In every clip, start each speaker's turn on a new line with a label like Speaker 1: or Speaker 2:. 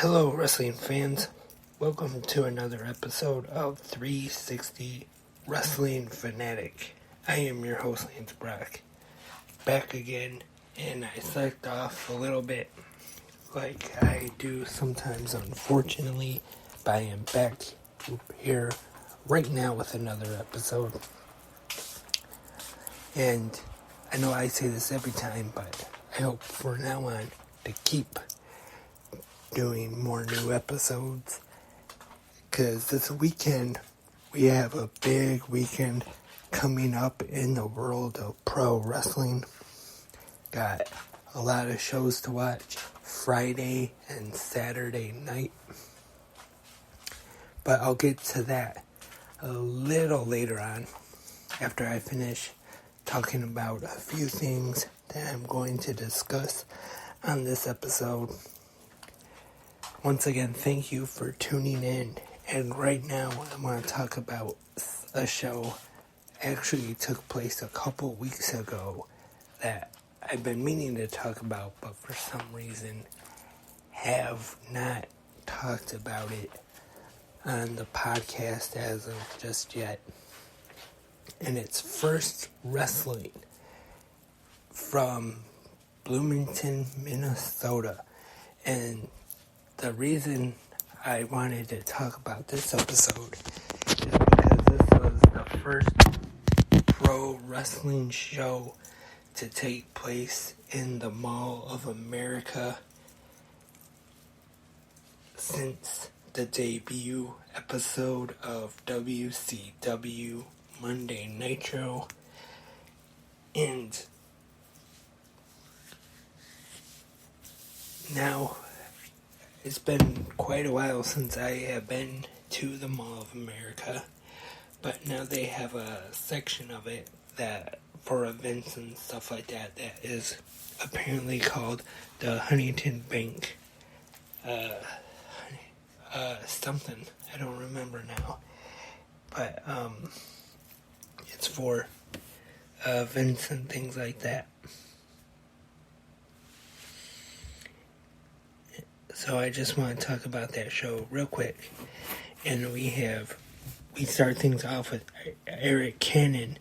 Speaker 1: Hello, wrestling fans. Welcome to another episode of 360 Wrestling Fanatic. I am your host, Lance Brock. Back again, and I slacked off a little bit like I do sometimes, unfortunately, but I am back here right now with another episode. And I know I say this every time, but I hope from now on to keep doing more new episodes, because this weekend we have a big weekend coming up in the world of pro wrestling. Got a lot of shows to watch Friday and Saturday night, but I'll get to that a little later on after I finish talking about a few things that I'm going to discuss on this episode. Once again, thank you for tuning in. And right now, I want to talk about a show actually took place a couple weeks ago that I've been meaning to talk about, but for some reason have not talked about it on the podcast as of just yet. And it's First Wrestling from Bloomington, Minnesota. And the reason I wanted to talk about this episode is because this was the first pro wrestling show to take place in the Mall of America since the debut episode of WCW Monday Nitro. And now it's been quite a while since I have been to the Mall of America, but now they have a section of it that for events and stuff like that is apparently called the Huntington Bank something. I don't remember now, but it's for events and things like that. So I just want to talk about that show real quick. And we start things off with Eric Cannon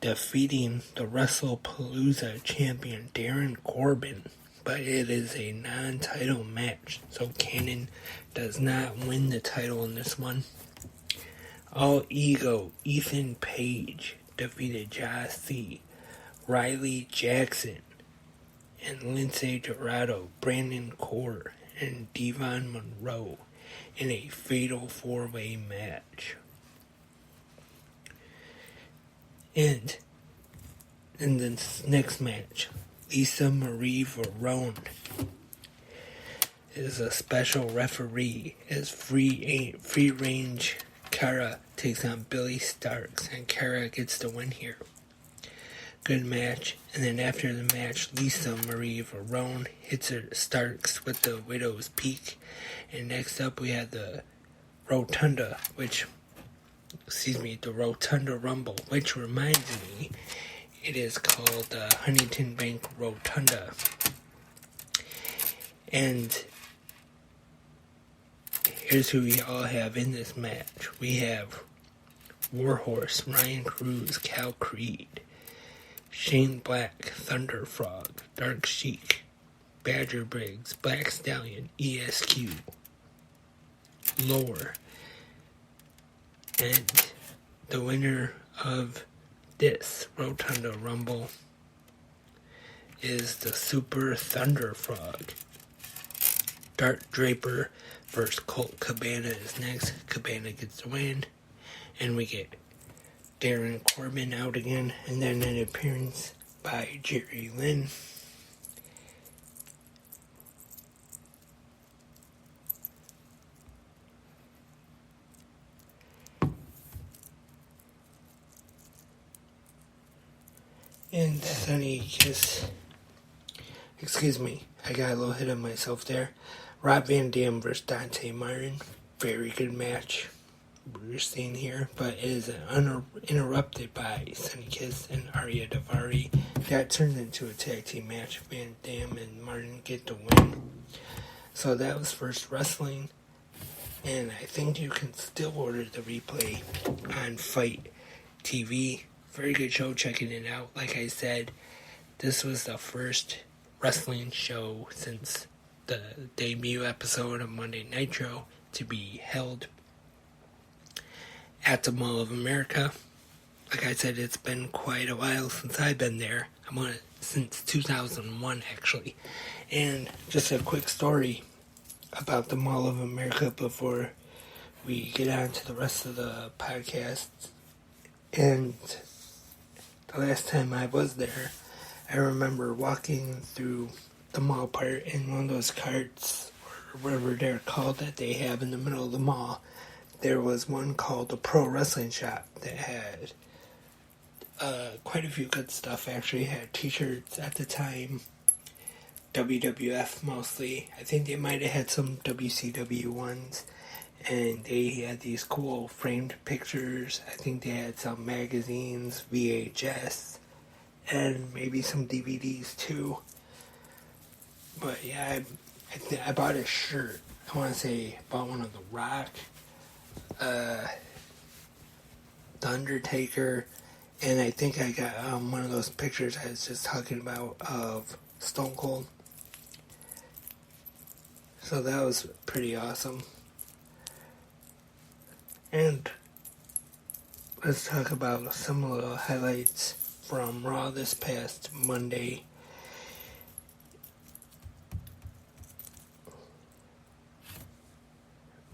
Speaker 1: defeating the WrestlePalooza champion Darren Corbin. But it is a non-title match, so Cannon does not win the title in this one. All Ego Ethan Page defeated Josh C., Riley Jackson, and Lindsay Dorado, Brandon Core, and Devon Monroe in a fatal four-way match. And in the next match, Lisa Marie Verone is a special referee as free range Kara takes on Billy Starks, and Kara gets the win here. Good match. And then after the match, Lisa Marie Verone hits her Starks with the Widow's Peak. And next up we had the Rotunda Rumble, which reminds me, it is called the Huntington Bank Rotunda. And here's who we all have in this match. We have Warhorse, Ryan Cruz, Cal Creed, Shane Black, Thunder Frog, Dark Sheik, Badger Briggs, Black Stallion, ESQ, Lore, and the winner of this Rotunda Rumble is the Super Thunder Frog. Dart Draper versus Colt Cabana is next. Cabana gets the win, and we get Darren Corbin out again, and then an appearance by Jerry Lynn. And Sonny Kiss, excuse me, I got a little hit of myself there. Rob Van Dam versus Dante Martin, very good match we're seeing here, but it is interrupted by Sonny Kiss and Arya Daivari. That turned into a tag team match. Van Dam and Martin get the win. So that was First Wrestling, and I think you can still order the replay on Fight TV. Very good show, checking it out. Like I said, this was the first wrestling show since the debut episode of Monday Nitro to be held at the Mall of America. Like I said, it's been quite a while since I've been there. I'm on it since 2001, actually. And just a quick story about the Mall of America before we get on to the rest of the podcast. And the last time I was there, I remember walking through the mall part in one of those carts, or whatever they're called, that they have in the middle of the mall. There was one called the Pro Wrestling Shop that had quite a few good stuff. Actually had t-shirts at the time, WWF mostly. I think they might have had some WCW ones, and they had these cool framed pictures. I think they had some magazines, VHS, and maybe some DVDs too. But yeah, I bought a shirt. I want to say I bought one of The Rock, The Undertaker, and I think I got one of those pictures I was just talking about of Stone Cold. So that was pretty awesome. And let's talk about some of the highlights from Raw this past Monday.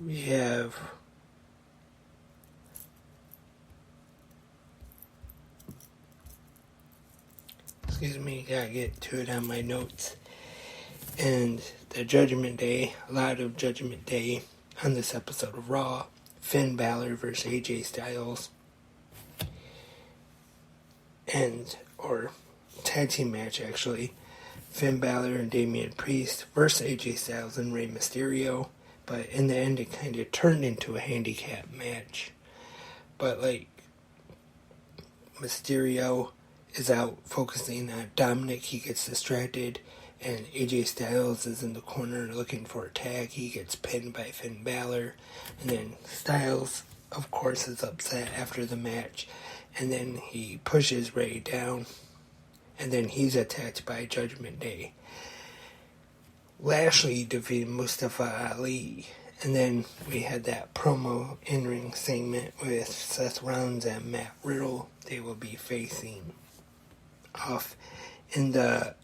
Speaker 1: We have gotta get to it on my notes. And the Judgment Day, a lot of Judgment Day on this episode of Raw. Finn Balor versus AJ Styles. Or tag team match actually. Finn Balor and Damian Priest versus AJ Styles and Rey Mysterio. But in the end it kind of turned into a handicap match. But Mysterio is out focusing on Dominic. He gets distracted, and AJ Styles is in the corner looking for a tag. He gets pinned by Finn Balor, and then Styles, of course, is upset after the match, and then he pushes Rey down, and then he's attacked by Judgment Day. Lashley defeated Mustafa Ali, and then we had that promo in-ring segment with Seth Rollins and Matt Riddle. They will be facing off in the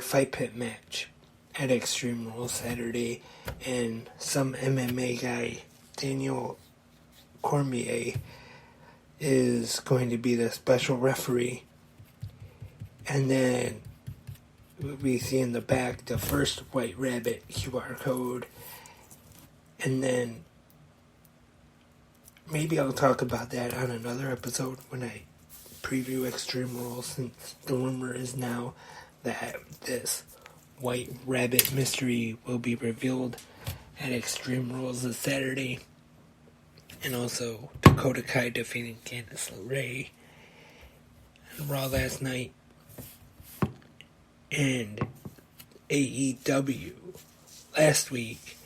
Speaker 1: fight pit match at Extreme Rules Saturday, and some MMA guy, Daniel Cormier, is going to be the special referee. And then we see in the back the first White Rabbit QR code, and then maybe I'll talk about that on another episode when I preview Extreme Rules, since the rumor is now that this White Rabbit mystery will be revealed at Extreme Rules this Saturday. And also Dakota Kai defeating Candice LeRae on Raw last night. And AEW last week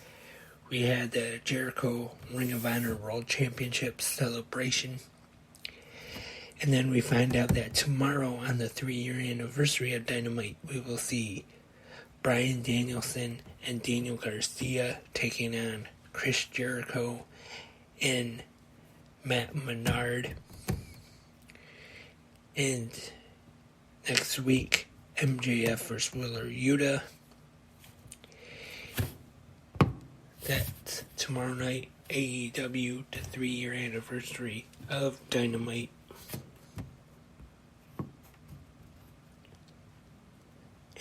Speaker 1: we had the Jericho Ring of Honor World Championship celebration. And then we find out that tomorrow, on the 3-year anniversary of Dynamite, we will see Bryan Danielson and Daniel Garcia taking on Chris Jericho and Matt Menard. And next week, MJF versus Wheeler Yuta. That's tomorrow night, AEW, the 3-year anniversary of Dynamite.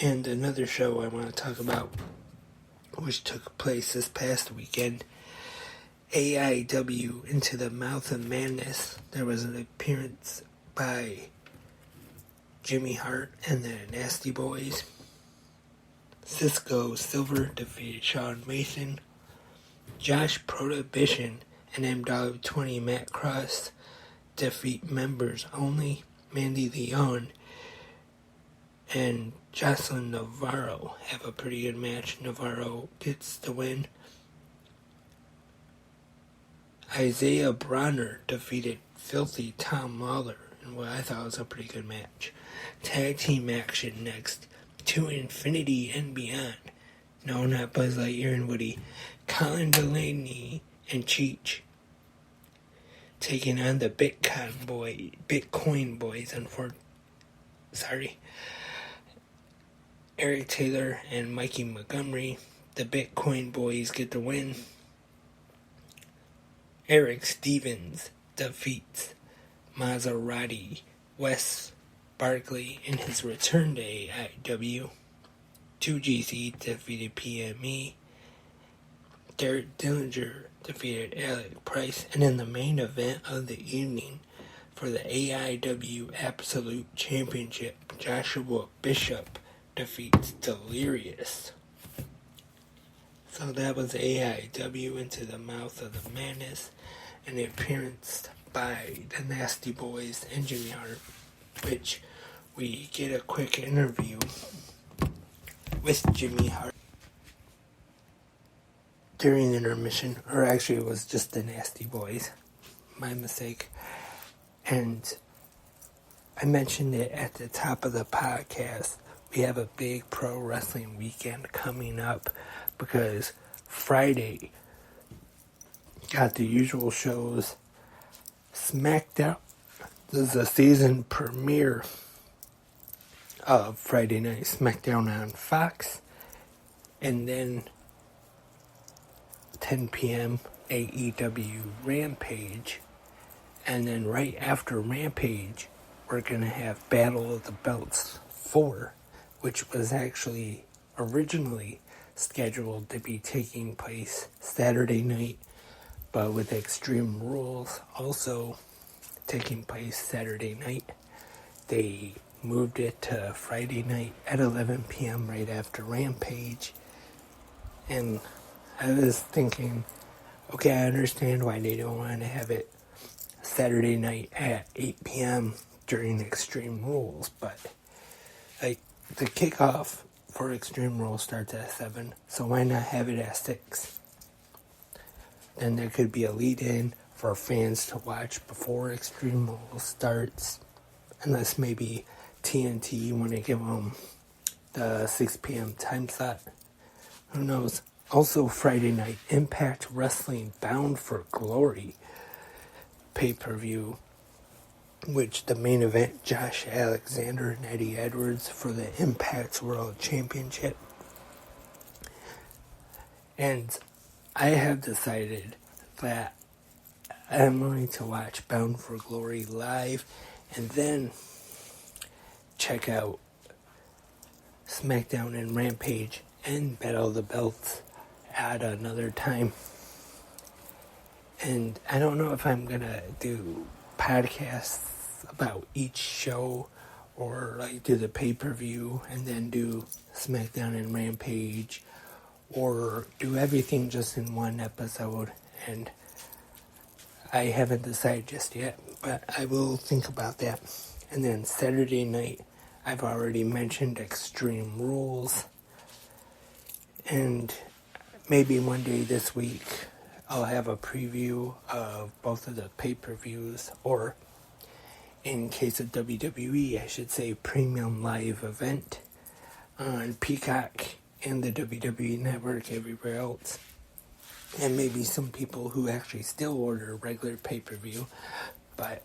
Speaker 1: And another show I want to talk about, which took place this past weekend, AIW Into the Mouth of Madness. There was an appearance by Jimmy Hart and the Nasty Boys. Cisco Silver defeated Shawn Mason. Josh Prohibition and MW20 Matt Cross defeat Members Only, Mandy Leon, and Jocelyn Navarro have a pretty good match. Navarro gets the win. Isaiah Bronner defeated Filthy Tom Lawler in what I thought was a pretty good match. Tag team action next. To Infinity and Beyond. No, not Buzz Lightyear and Woody. Colin Delaney and Cheech taking on the Bitcoin Boys. Eric Taylor and Mikey Montgomery. The Bitcoin Boys get the win. Eric Stevens defeats Maserati Wes Barkley in his return to AIW. 2GC defeated PME. Derek Dillinger defeated Alec Price. And in the main event of the evening for the AIW Absolute Championship, Joshua Bishop defeats Delirious. So that was AIW Into the Mouth of the Madness, an appearance by the Nasty Boys and Jimmy Hart, which we get a quick interview with Jimmy Hart during intermission, or actually it was just the Nasty Boys, my mistake. And I mentioned it at the top of the podcast. We have a big pro wrestling weekend coming up because Friday got the usual shows. SmackDown, this is the season premiere of Friday Night SmackDown on Fox, and then 10 p.m. AEW Rampage, and then right after Rampage we're going to have Battle of the Belts 4, which was actually originally scheduled to be taking place Saturday night, but with Extreme Rules also taking place Saturday night, they moved it to Friday night at 11 p.m. right after Rampage. And I was thinking, okay, I understand why they don't want to have it Saturday night at 8 p.m. during Extreme Rules, but like the kickoff for Extreme Rules starts at 7, so why not have it at 6? Then there could be a lead-in for fans to watch before Extreme Rules starts, unless maybe TNT want to give them the 6 p.m. time slot. Who knows? Also Friday night, Impact Wrestling Bound for Glory pay-per-view, which the main event, Josh Alexander and Eddie Edwards for the Impact World Championship. And I have decided that I'm going to watch Bound for Glory live and then check out SmackDown and Rampage and Battle of the Belts at another time. And I don't know if I'm going to do podcasts about each show or like do the pay-per-view and then do SmackDown and Rampage, or do everything just in one episode. And I haven't decided just yet, but I will think about that. And then Saturday night, I've already mentioned Extreme Rules, and maybe one day this week I'll have a preview of both of the pay-per-views, or in case of WWE, I should say premium live event on Peacock and the WWE Network everywhere else. And maybe some people who actually still order regular pay-per-view. But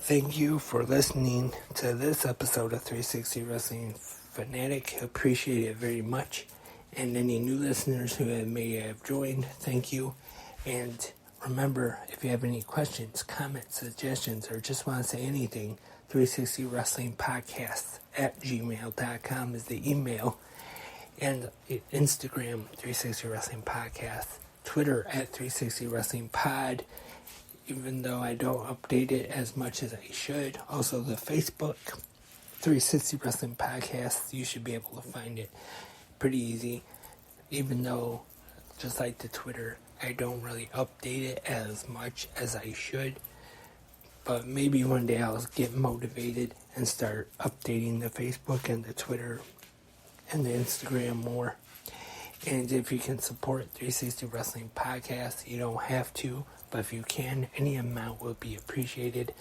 Speaker 1: thank you for listening to this episode of 360 Wrestling Fanatic. Appreciate it very much. And any new listeners who may have joined, thank you. And remember, if you have any questions, comments, suggestions, or just want to say anything, 360 Wrestling Podcast at gmail.com is the email. And Instagram, 360 Wrestling Podcast. Twitter at 360 Wrestling Pod, even though I don't update it as much as I should. Also the Facebook, 360 Wrestling Podcast. You should be able to find it pretty easy, even though, just like the Twitter, I don't really update it as much as I should. But maybe one day I'll get motivated and start updating the Facebook and the Twitter and the Instagram more. And if you can support 360 Wrestling Podcast, you don't have to, but if you can, any amount will be appreciated.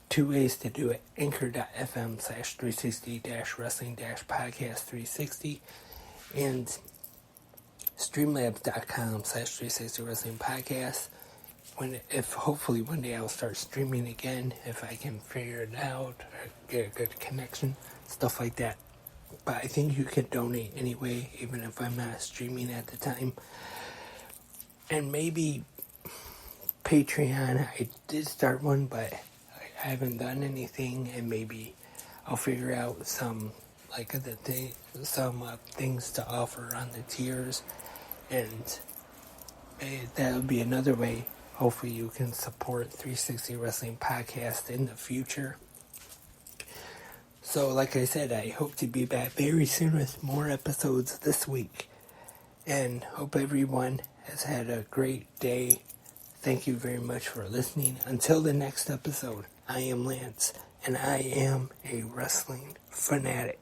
Speaker 1: 2 ways to do it: anchor.fm/360-wrestling-podcast 360 and streamlabs.com/360 Wrestling Podcast. If hopefully one day I'll start streaming again, if I can figure it out, or get a good connection, stuff like that. But I think you can donate anyway, even if I'm not streaming at the time. And maybe Patreon, I did start one, but I haven't done anything, and maybe I'll figure out some things to offer on the tiers, and that'll be another way. Hopefully you can support 360 Wrestling Podcast in the future. So like I said, I hope to be back very soon with more episodes this week. And hope everyone has had a great day. Thank you very much for listening. Until the next episode, I am Lance, and I am a wrestling fanatic.